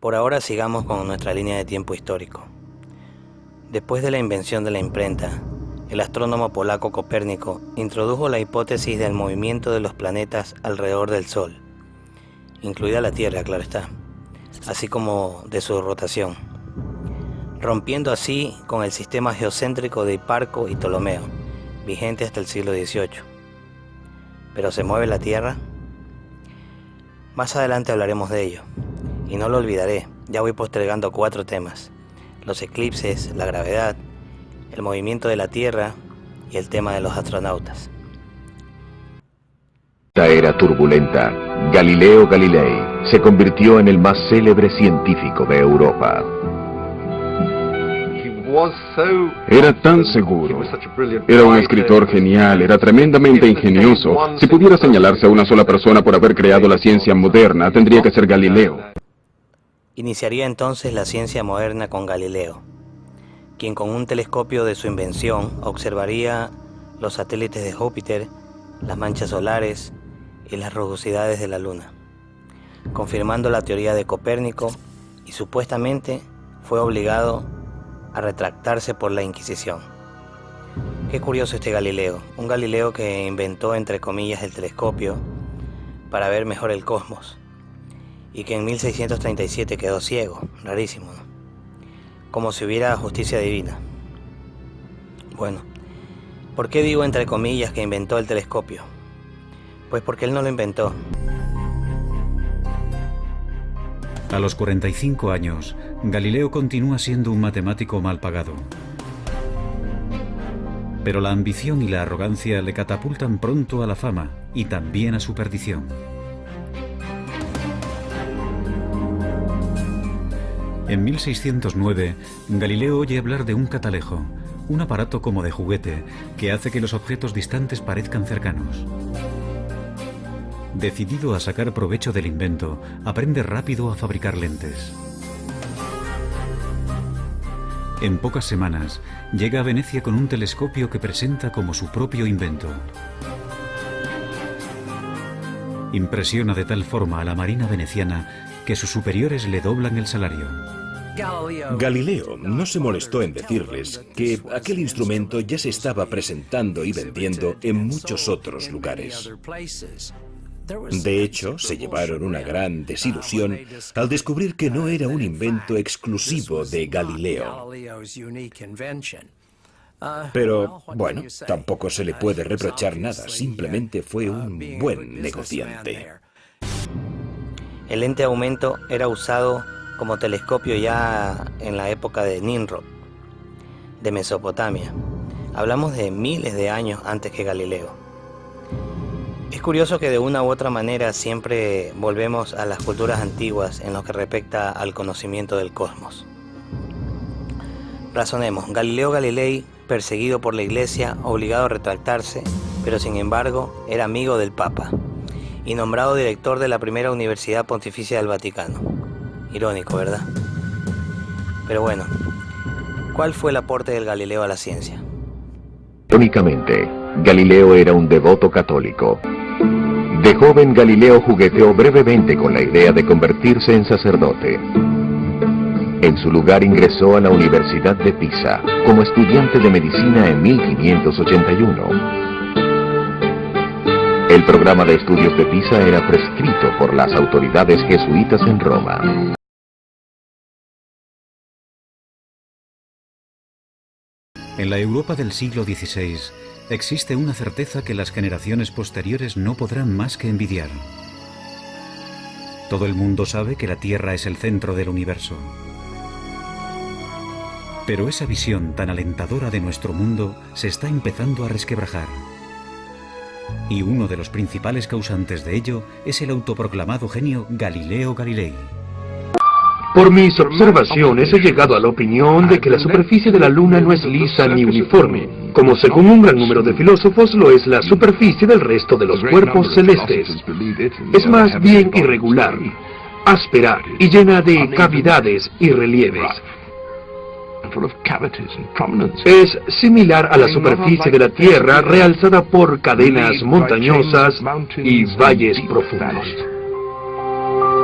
Por ahora sigamos con nuestra línea de tiempo histórico. Después de la invención de la imprenta, el astrónomo polaco Copérnico introdujo la hipótesis del movimiento de los planetas alrededor del Sol, incluida la Tierra, claro está, así como de su rotación, rompiendo así con el sistema geocéntrico de Hiparco y Ptolomeo, vigente hasta el siglo XVIII. ¿Pero se mueve la Tierra? Más adelante hablaremos de ello, y no lo olvidaré, ya voy postergando 4 temas: los eclipses, la gravedad, el movimiento de la Tierra y el tema de los astronautas. Esta era turbulenta. Galileo Galilei se convirtió en el más célebre científico de Europa. Era tan seguro, era un escritor genial, era tremendamente ingenioso. Si pudiera señalarse a una sola persona por haber creado la ciencia moderna, tendría que ser Galileo. Iniciaría entonces la ciencia moderna con Galileo, quien con un telescopio de su invención observaría los satélites de Júpiter, las manchas solares y las rugosidades de la Luna, confirmando la teoría de Copérnico, y supuestamente fue obligado a retractarse por la Inquisición. Qué curioso este Galileo, un Galileo que inventó entre comillas el telescopio para ver mejor el cosmos, y que en 1637 quedó ciego, rarísimo, ¿no? Como si hubiera justicia divina. Bueno, ¿por qué digo entre comillas que inventó el telescopio? Pues porque él no lo inventó. A los 45 años, Galileo continúa siendo un matemático mal pagado. Pero la ambición y la arrogancia le catapultan pronto a la fama y también a su perdición. En 1609, Galileo oye hablar de un catalejo, un aparato como de juguete que hace que los objetos distantes parezcan cercanos. Decidido a sacar provecho del invento, aprende rápido a fabricar lentes. En pocas semanas, llega a Venecia con un telescopio que presenta como su propio invento. Impresiona de tal forma a la marina veneciana que sus superiores le doblan el salario. Galileo no se molestó en decirles que aquel instrumento ya se estaba presentando y vendiendo en muchos otros lugares. De hecho, se llevaron una gran desilusión al descubrir que no era un invento exclusivo de Galileo. Pero, bueno, tampoco se le puede reprochar nada, simplemente fue un buen negociante. El lente de aumento era usado como telescopio ya en la época de Nimrod, de Mesopotamia. Hablamos de miles de años antes que Galileo. Es curioso que de una u otra manera siempre volvemos a las culturas antiguas en lo que respecta al conocimiento del cosmos. Razonemos, Galileo Galilei, perseguido por la Iglesia, obligado a retractarse, pero sin embargo era amigo del Papa y nombrado director de la primera Universidad Pontificia del Vaticano. Irónico, ¿verdad? Pero bueno, ¿cuál fue el aporte del Galileo a la ciencia? Irónicamente, Galileo era un devoto católico. De joven, Galileo jugueteó brevemente con la idea de convertirse en sacerdote. En su lugar ingresó a la Universidad de Pisa como estudiante de medicina en 1581. El programa de estudios de Pisa era prescrito por las autoridades jesuitas en Roma. En la Europa del siglo XVI existe una certeza que las generaciones posteriores no podrán más que envidiar. Todo el mundo sabe que la Tierra es el centro del universo. Pero esa visión tan alentadora de nuestro mundo se está empezando a resquebrajar. Y uno de los principales causantes de ello es el autoproclamado genio Galileo Galilei. Por mis observaciones he llegado a la opinión de que la superficie de la Luna no es lisa ni uniforme, como según un gran número de filósofos lo es la superficie del resto de los cuerpos celestes. Es más bien irregular, áspera y llena de cavidades y relieves. Es similar a la superficie de la Tierra, realzada por cadenas montañosas y valles profundos.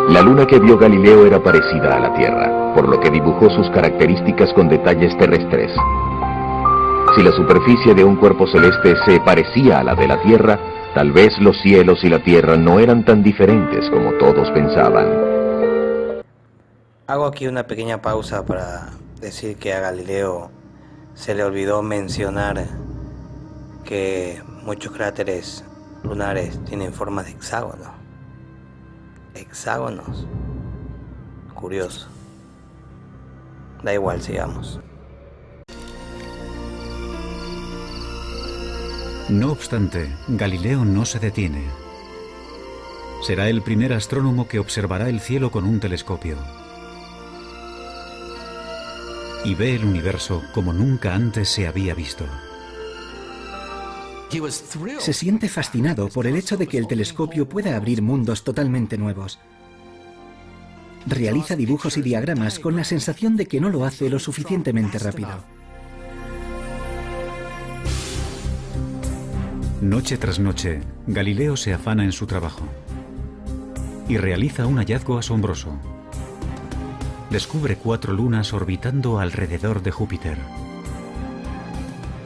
La luna que vio Galileo era parecida a la Tierra, por lo que dibujó sus características con detalles terrestres. Si la superficie de un cuerpo celeste se parecía a la de la Tierra, tal vez los cielos y la Tierra no eran tan diferentes como todos pensaban. Hago aquí una pequeña pausa para decir que a Galileo se le olvidó mencionar que muchos cráteres lunares tienen formas de hexágono. Hexágonos. Curioso. Da igual, sigamos. No obstante, Galileo no se detiene. Será el primer astrónomo que observará el cielo con un telescopio y ve el universo como nunca antes se había visto. Se siente fascinado por el hecho de que el telescopio pueda abrir mundos totalmente nuevos. Realiza dibujos y diagramas con la sensación de que no lo hace lo suficientemente rápido. Noche tras noche, Galileo se afana en su trabajo y realiza un hallazgo asombroso. Descubre 4 lunas orbitando alrededor de Júpiter.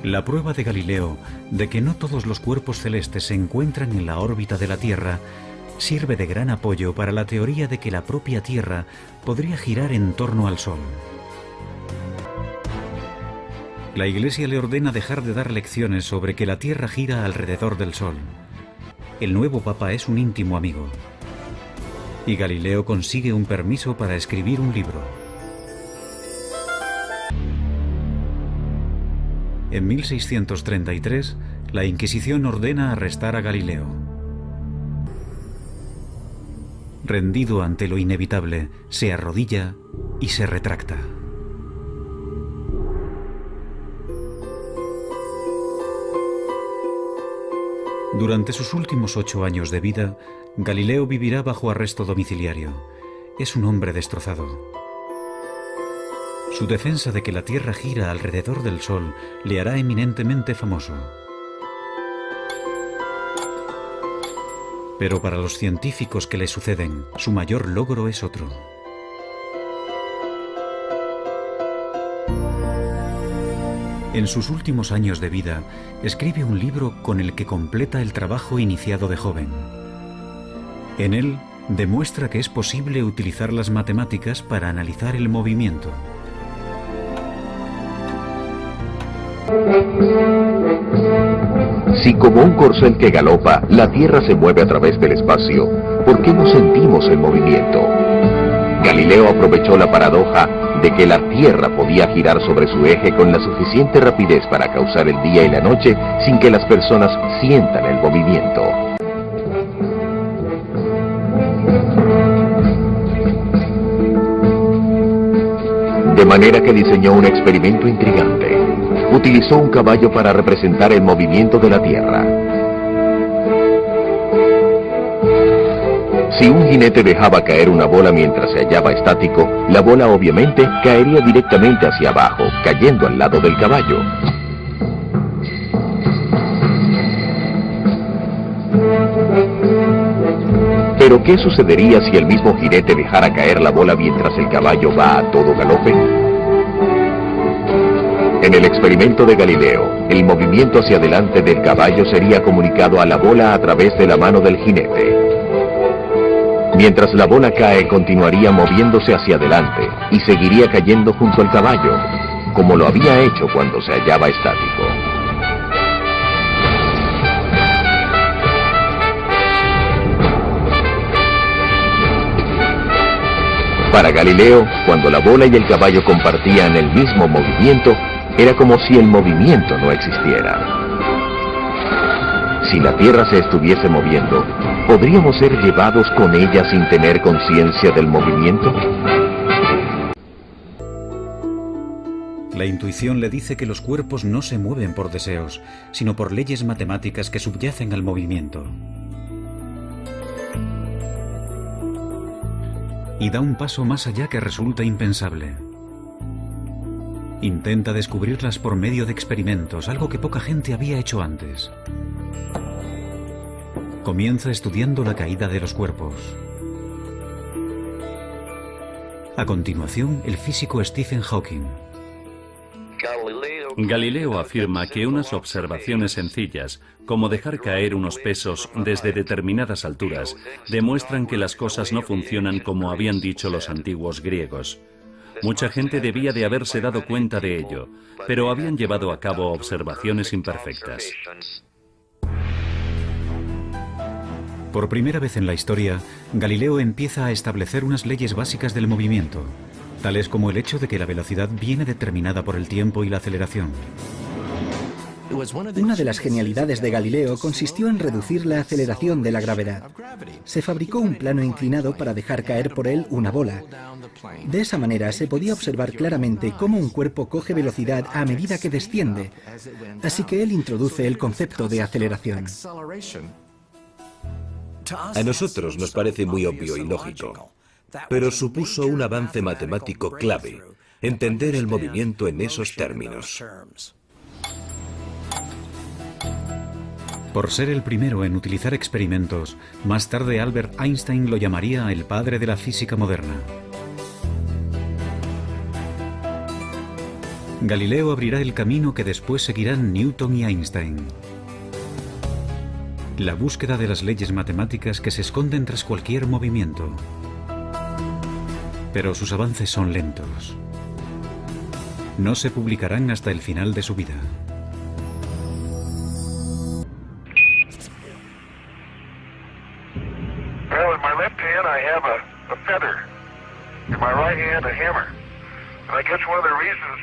La prueba de Galileo de que no todos los cuerpos celestes se encuentran en la órbita de la Tierra sirve de gran apoyo para la teoría de que la propia Tierra podría girar en torno al Sol. La Iglesia le ordena dejar de dar lecciones sobre que la Tierra gira alrededor del Sol. El nuevo Papa es un íntimo amigo. Y Galileo consigue un permiso para escribir un libro. En 1633, la Inquisición ordena arrestar a Galileo. Rendido ante lo inevitable, se arrodilla y se retracta. Durante sus últimos 8 años de vida, Galileo vivirá bajo arresto domiciliario. Es un hombre destrozado. Su defensa de que la Tierra gira alrededor del Sol le hará eminentemente famoso. Pero para los científicos que le suceden, su mayor logro es otro. En sus últimos años de vida, escribe un libro con el que completa el trabajo iniciado de joven. En él, demuestra que es posible utilizar las matemáticas para analizar el movimiento. Si como un corcel que galopa, la Tierra se mueve a través del espacio, ¿por qué no sentimos el movimiento? Galileo aprovechó la paradoja de que la Tierra podía girar sobre su eje con la suficiente rapidez para causar el día y la noche sin que las personas sientan el movimiento. De manera que diseñó un experimento intrigante. Utilizó un caballo para representar el movimiento de la Tierra. Si un jinete dejaba caer una bola mientras se hallaba estático, la bola obviamente caería directamente hacia abajo, cayendo al lado del caballo. Pero ¿qué sucedería si el mismo jinete dejara caer la bola mientras el caballo va a todo galope? En el experimento de Galileo, el movimiento hacia adelante del caballo sería comunicado a la bola a través de la mano del jinete. Mientras la bola cae, continuaría moviéndose hacia adelante y seguiría cayendo junto al caballo, como lo había hecho cuando se hallaba estático. Para Galileo, cuando la bola y el caballo compartían el mismo movimiento, era como si el movimiento no existiera. Si la Tierra se estuviese moviendo, ¿podríamos ser llevados con ella sin tener conciencia del movimiento? La intuición le dice que los cuerpos no se mueven por deseos, sino por leyes matemáticas que subyacen al movimiento. Y da un paso más allá que resulta impensable. Intenta descubrirlas por medio de experimentos, algo que poca gente había hecho antes. Comienza estudiando la caída de los cuerpos. A continuación, el físico Stephen Hawking. Galileo afirma que unas observaciones sencillas, como dejar caer unos pesos desde determinadas alturas, demuestran que las cosas no funcionan como habían dicho los antiguos griegos. Mucha gente debía de haberse dado cuenta de ello, pero habían llevado a cabo observaciones imperfectas. Por primera vez en la historia, Galileo empieza a establecer unas leyes básicas del movimiento, tales como el hecho de que la velocidad viene determinada por el tiempo y la aceleración. Una de las genialidades de Galileo consistió en reducir la aceleración de la gravedad. Se fabricó un plano inclinado para dejar caer por él una bola. De esa manera se podía observar claramente cómo un cuerpo coge velocidad a medida que desciende, así que él introduce el concepto de aceleración. A nosotros nos parece muy obvio y lógico, pero supuso un avance matemático clave, entender el movimiento en esos términos. Por ser el primero en utilizar experimentos, más tarde Albert Einstein lo llamaría el padre de la física moderna. Galileo abrirá el camino que después seguirán Newton y Einstein. La búsqueda de las leyes matemáticas que se esconden tras cualquier movimiento. Pero sus avances son lentos. No se publicarán hasta el final de su vida. Well, in my left hand I have a feather. In my right hand a hammer. And I guess one of the reasons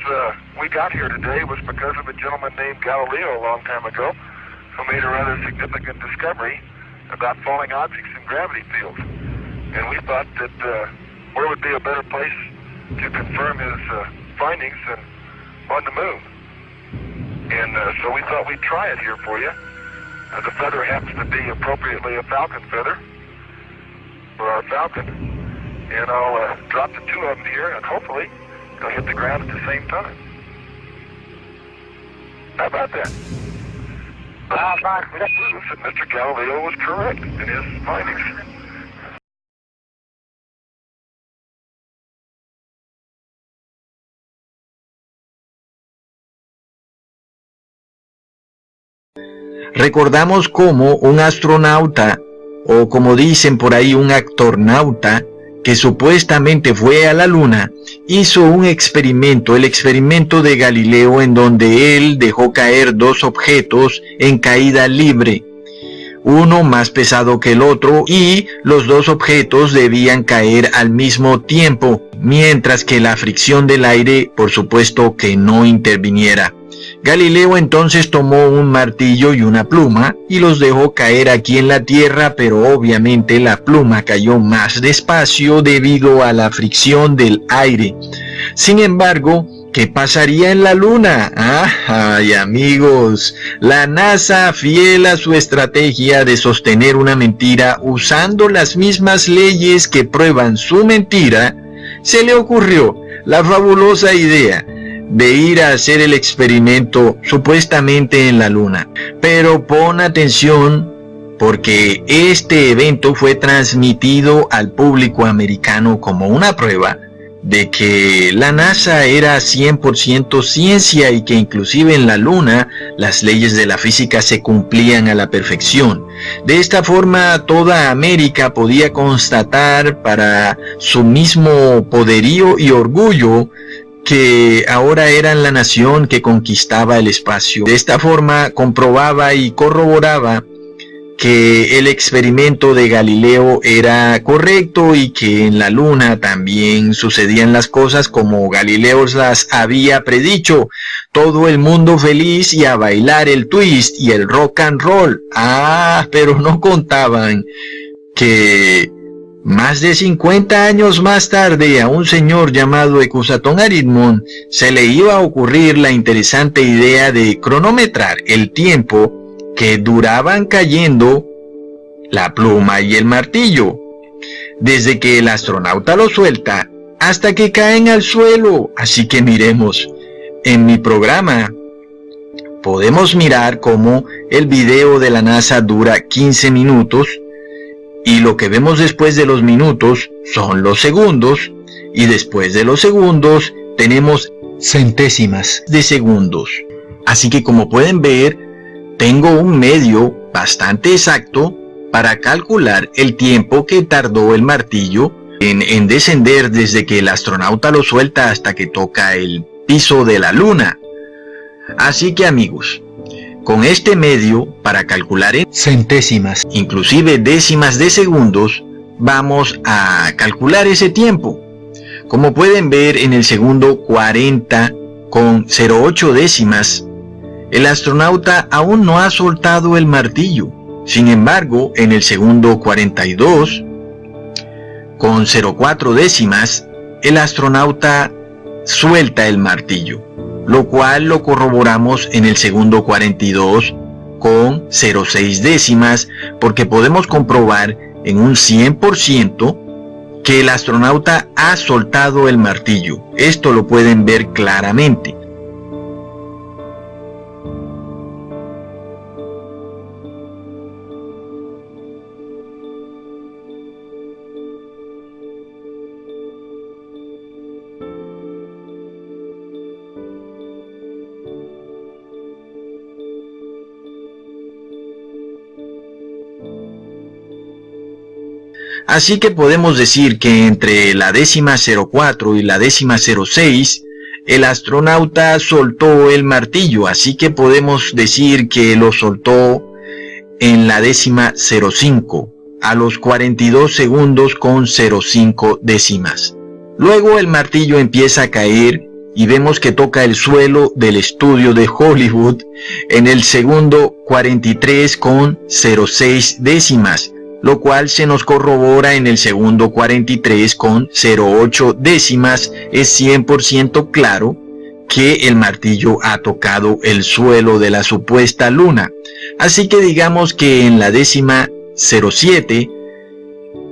we got here today was because of a gentleman named Galileo a long time ago, who made a rather significant discovery about falling objects in gravity fields. And we thought that where would be a better place to confirm his findings than on the moon. And so we thought we'd try it here for you. The feather happens to be appropriately a falcon feather for our falcon. And I'll drop the two of them here, and hopefully they'll hit the ground at the same time. How about that? Mr. Galileo was correct in his findings. Recordamos cómo un astronauta, o como dicen por ahí un actornauta, que supuestamente fue a la Luna, hizo un experimento, el experimento de Galileo, en donde él dejó caer dos objetos en caída libre, uno más pesado que el otro, y los dos objetos debían caer al mismo tiempo, mientras que la fricción del aire, por supuesto, que no interviniera. Galileo entonces tomó un martillo y una pluma y los dejó caer aquí en la Tierra, pero obviamente la pluma cayó más despacio debido a la fricción del aire. Sin embargo, ¿qué pasaría en la Luna? ¡Ay, amigos! La NASA, fiel a su estrategia de sostener una mentira usando las mismas leyes que prueban su mentira, se le ocurrió la fabulosa idea de ir a hacer el experimento supuestamente en la Luna. Pero pon atención, porque este evento fue transmitido al público americano como una prueba de que la NASA era 100% ciencia y que inclusive en la Luna las leyes de la física se cumplían a la perfección. De esta forma toda América podía constatar para su mismo poderío y orgullo que ahora eran la nación que conquistaba el espacio. De esta forma comprobaba y corroboraba que el experimento de Galileo era correcto y que en la Luna también sucedían las cosas como Galileo las había predicho. Todo el mundo feliz y a bailar el twist y el rock and roll. Pero no contaban que más de 50 años más tarde, a un señor llamado Ecusatón Aritmón se le iba a ocurrir la interesante idea de cronometrar el tiempo que duraban cayendo la pluma y el martillo, desde que el astronauta lo suelta hasta que caen al suelo. Así que miremos, en mi programa podemos mirar cómo el video de la NASA dura 15 minutos, y lo que vemos después de los minutos son los segundos, y después de los segundos tenemos centésimas de segundos. Así que como pueden ver, tengo un medio bastante exacto para calcular el tiempo que tardó el martillo en descender desde que el astronauta lo suelta hasta que toca el piso de la luna. Así que amigos, con este medio para calcular en centésimas, inclusive décimas de segundos, vamos a calcular ese tiempo. Como pueden ver en el segundo 40 con 0,8 décimas, el astronauta aún no ha soltado el martillo. Sin embargo, en el segundo 42 con 0,4 décimas, el astronauta suelta el martillo, lo cual lo corroboramos en el segundo 42 con 0,6 décimas, porque podemos comprobar en un 100% que el astronauta ha soltado el martillo. Esto lo pueden ver claramente. Así que podemos decir que entre la décima 04 y la décima 06, el astronauta soltó el martillo, así que podemos decir que lo soltó en la décima 05, a los 42 segundos con 0,5 décimas. Luego el martillo empieza a caer y vemos que toca el suelo del estudio de Hollywood en el segundo 43 con 0,6 décimas. Lo cual se nos corrobora en el segundo 43 con 0,8 décimas. Es 100% claro que el martillo ha tocado el suelo de la supuesta luna. Así que digamos que en la décima 07,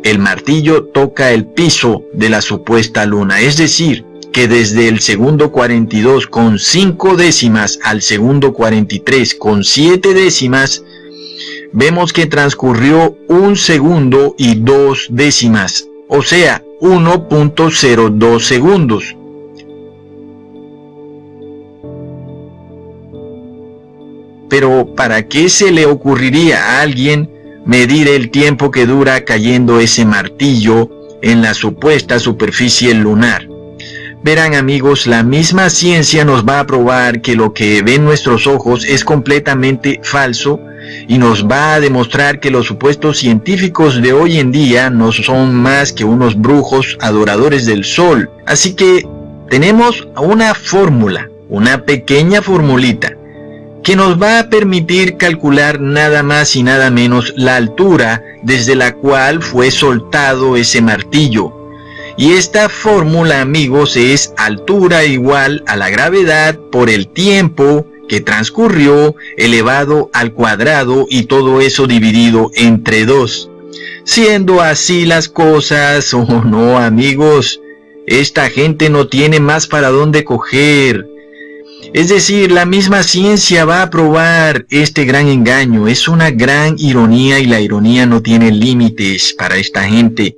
el martillo toca el piso de la supuesta luna. Es decir, que desde el segundo 42 con 5 décimas al segundo 43 con 7 décimas, vemos que transcurrió 1 segundo y 2 décimas, o sea, 1.02 segundos. Pero ¿para qué se le ocurriría a alguien medir el tiempo que dura cayendo ese martillo en la supuesta superficie lunar? Verán amigos, la misma ciencia nos va a probar que lo que ven nuestros ojos es completamente falso, y nos va a demostrar que los supuestos científicos de hoy en día no son más que unos brujos adoradores del sol. Así que tenemos una fórmula, una pequeña formulita, que nos va a permitir calcular nada más y nada menos la altura desde la cual fue soltado ese martillo. Y esta fórmula, amigos, es altura igual a la gravedad por el tiempo que transcurrió elevado al cuadrado, y todo eso dividido entre 2. Siendo así las cosas, oh no amigos, esta gente no tiene más para dónde coger. Es decir, la misma ciencia va a probar este gran engaño. Es una gran ironía, y la ironía no tiene límites para esta gente.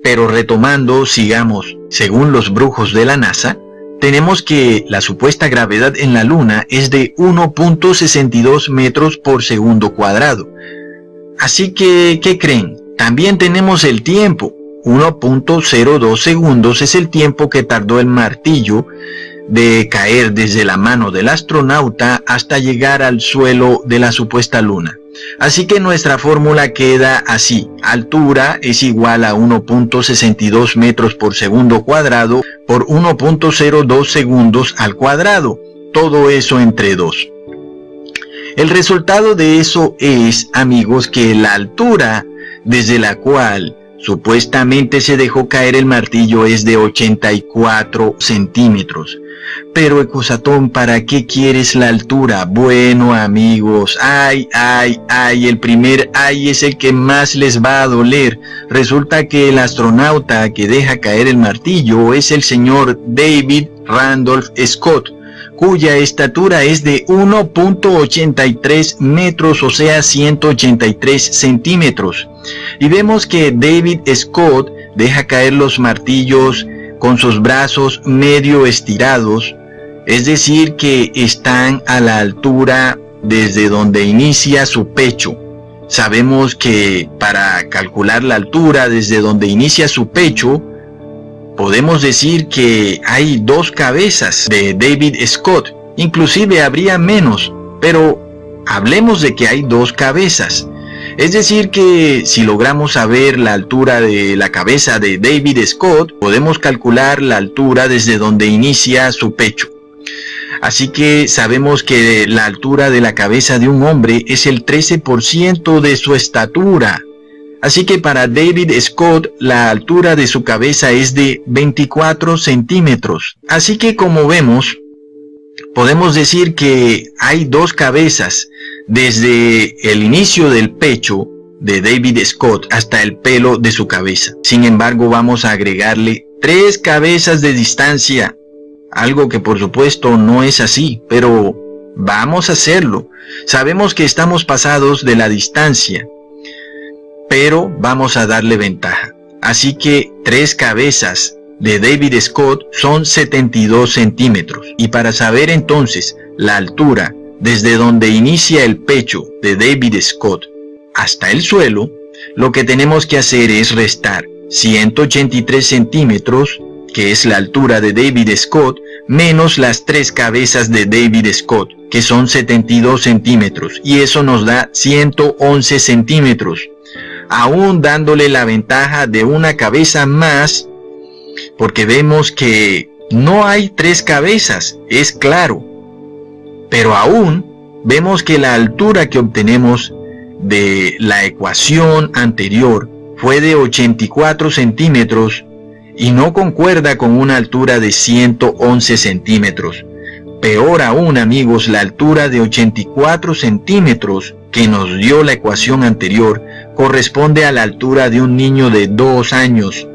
Pero retomando, sigamos. Según los brujos de la NASA, tenemos que la supuesta gravedad en la Luna es de 1.62 metros por segundo cuadrado. Así que, ¿qué creen? También tenemos el tiempo. 1.02 segundos es el tiempo que tardó el martillo de caer desde la mano del astronauta hasta llegar al suelo de la supuesta luna. Así que nuestra fórmula queda así: altura es igual a 1.62 metros por segundo cuadrado por 1.02 segundos al cuadrado, todo eso entre 2. El resultado de eso es, amigos, que la altura desde la cual supuestamente se dejó caer el martillo es de 84 centímetros. Pero Ecosatón, ¿para qué quieres la altura? Bueno amigos, el primer es el que más les va a doler. Resulta que el astronauta que deja caer el martillo es el señor David Randolph Scott, cuya estatura es de 1.83 metros, o sea 183 centímetros. Y vemos que David Scott deja caer los martillos con sus brazos medio estirados, es decir que están a la altura desde donde inicia su pecho. Sabemos que para calcular la altura desde donde inicia su pecho, podemos decir que hay 2 cabezas de David Scott. Inclusive habría menos, pero hablemos de que hay 2 cabezas. Es decir que si logramos saber la altura de la cabeza de David Scott, podemos calcular la altura desde donde inicia su pecho. Así que sabemos que la altura de la cabeza de un hombre es el 13% de su estatura. Así que para David Scott la altura de su cabeza es de 24 centímetros. Así que como vemos, podemos decir que hay 2 cabezas desde el inicio del pecho de David Scott hasta el pelo de su cabeza. Sin embargo, vamos a agregarle 3 cabezas de distancia. Algo que por supuesto no es así, pero vamos a hacerlo. Sabemos que estamos pasados de la distancia, pero vamos a darle ventaja. Así que 3 cabezas de David Scott son 72 centímetros. Y para saber entonces la altura desde donde inicia el pecho de David Scott hasta el suelo, lo que tenemos que hacer es restar 183 centímetros, que es la altura de David Scott, menos las 3 cabezas de David Scott, que son 72 centímetros, y eso nos da 111 centímetros, aún dándole la ventaja de una cabeza más, porque vemos que no hay 3 cabezas, es claro, pero aún vemos que la altura que obtenemos de la ecuación anterior fue de 84 centímetros, y no concuerda con una altura de 111 centímetros. Peor aún, amigos, la altura de 84 centímetros que nos dio la ecuación anterior corresponde a la altura de un niño de 2 años.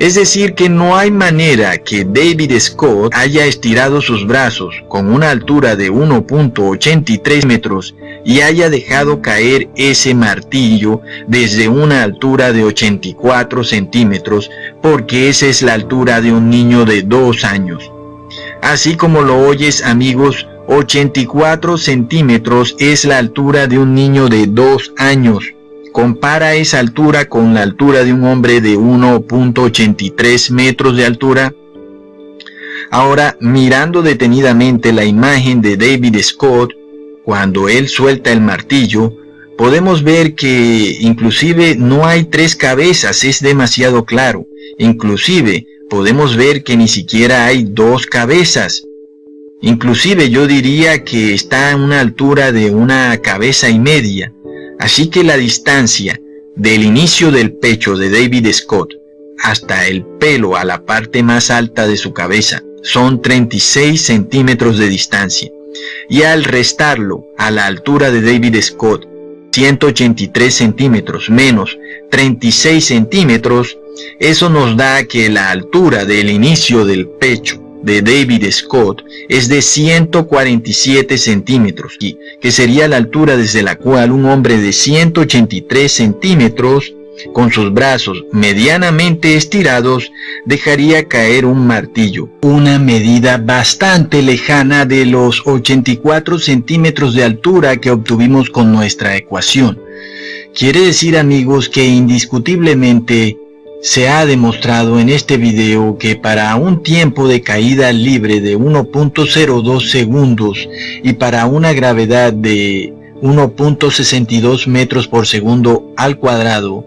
Es decir que no hay manera que David Scott haya estirado sus brazos con una altura de 1.83 metros y haya dejado caer ese martillo desde una altura de 84 centímetros, porque esa es la altura de un niño de 2 años. Así como lo oyes, amigos, 84 centímetros es la altura de un niño de 2 años. Compara esa altura con la altura de un hombre de 1.83 metros de altura. Ahora, mirando detenidamente la imagen de David Scott, cuando él suelta el martillo, podemos ver que inclusive no hay 3 cabezas, es demasiado claro. Inclusive podemos ver que ni siquiera hay 2 cabezas. Inclusive yo diría que está a una altura de una cabeza y media. Así que la distancia del inicio del pecho de David Scott hasta el pelo a la parte más alta de su cabeza son 36 centímetros de distancia. Y al restarlo a la altura de David Scott, 183 centímetros menos 36 centímetros, eso nos da que la altura del inicio del pecho de David Scott es de 147 centímetros, que sería la altura desde la cual un hombre de 183 centímetros, con sus brazos medianamente estirados, dejaría caer un martillo, una medida bastante lejana de los 84 centímetros de altura que obtuvimos con nuestra ecuación. Quiere decir, amigos, que indiscutiblemente se ha demostrado en este video que para un tiempo de caída libre de 1.02 segundos y para una gravedad de 1.62 metros por segundo al cuadrado,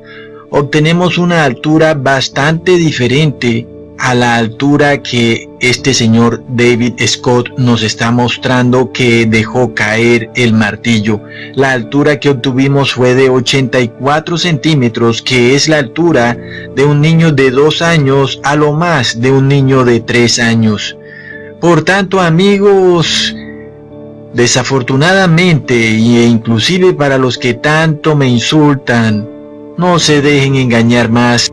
obtenemos una altura bastante diferente a la altura que este señor David Scott nos está mostrando que dejó caer el martillo. La altura que obtuvimos fue de 84 centímetros, que es la altura de un niño de 2 años a lo más de un niño de 3 años. Por tanto, amigos, desafortunadamente, e inclusive para los que tanto me insultan, no se dejen engañar más.